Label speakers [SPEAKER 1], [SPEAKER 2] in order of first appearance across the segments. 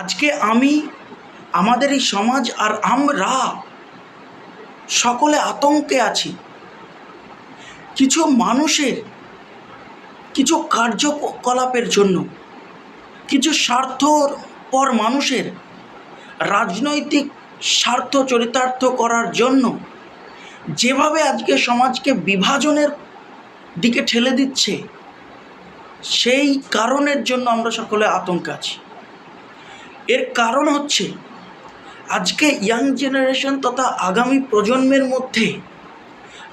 [SPEAKER 1] আজকে আমি, আমাদের এই সমাজ আর আমরা সকলে আতঙ্কে আছি। কিছু মানুষের কিছু কার্যকলাপের জন্য, কিছু স্বার্থপর মানুষের রাজনৈতিক স্বার্থ চরিতার্থ করার জন্য যেভাবে আজকে সমাজকে বিভাজনের দিকে ঠেলে দিচ্ছে, সেই কারণের জন্য আমরা সকলে আতঙ্কে আছি। এর কারণ হচ্ছে আজকে ইয়াং জেনারেশন তথা আগামী প্রজন্মের মধ্যে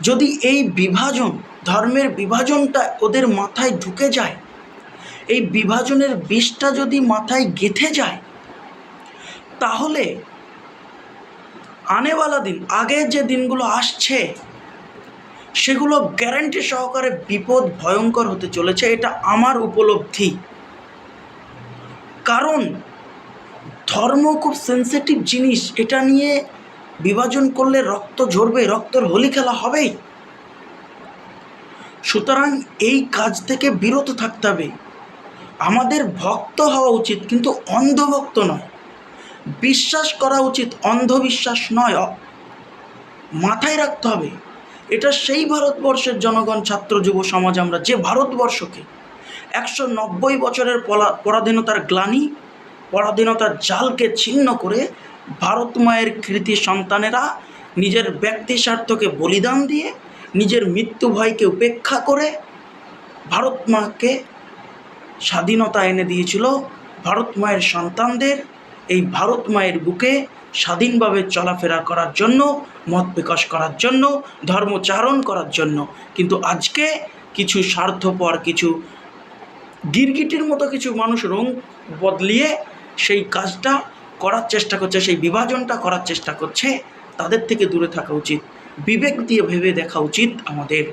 [SPEAKER 1] যদি এই বিভাজন, ধর্মের বিভাজনটা ওদের মাথায় ঢুকে যায়, এই বিভাজনের বিষটা যদি মাথায় গেঁথে যায়, তাহলে আনেওয়ালা দিন, আগে যে দিনগুলো আসছে সেগুলো গ্যারান্টি সহকারে বিপদ ভয়ঙ্কর হতে চলেছে। এটা আমার উপলব্ধি। কারণ ধর্ম খুব সেন্সিটিভ জিনিস, এটা নিয়ে বিভাজন করলে রক্ত ঝরবে, রক্তের হোলি খেলা হবেই। সুতরাং এই কাজ থেকে বিরত থাকতে হবে। আমাদের ভক্ত হওয়া উচিত, কিন্তু অন্ধভক্ত নয়। বিশ্বাস করা উচিত, অন্ধবিশ্বাস নয়। মাথায় রাখতে হবে, এটা সেই ভারতবর্ষের জনগণ, ছাত্র যুব সমাজ, আমরা যে ভারতবর্ষকে 190 বছরের পরাধীনতার গ্লানি, পরাধীনতার জালকে ছিন্ন করে ভারত মায়ের কৃতি সন্তানেরা নিজের ব্যক্তি স্বার্থকে বলিদান দিয়ে, নিজের মৃত্যু ভয়কে উপেক্ষা করে ভারত মাকে স্বাধীনতা এনে দিয়েছিল। ভারত মায়ের সন্তানদের এই ভারত মায়ের বুকে স্বাধীনভাবে চলাফেরা করার জন্য, মত প্রকাশ করার জন্য, ধর্মচারণ করার জন্য। কিন্তু আজকে কিছু স্বার্থপর, কিছু গিরগিটির মতো কিছু মানুষ রং বদলিয়ে সেই কাজটা করার চেষ্টা করছে, সেই বিভাজনটা করার চেষ্টা করছে। তাদের থেকে দূরে থাকা উচিত, বিবেক দিয়ে ভেবে দেখা উচিত আমাদের।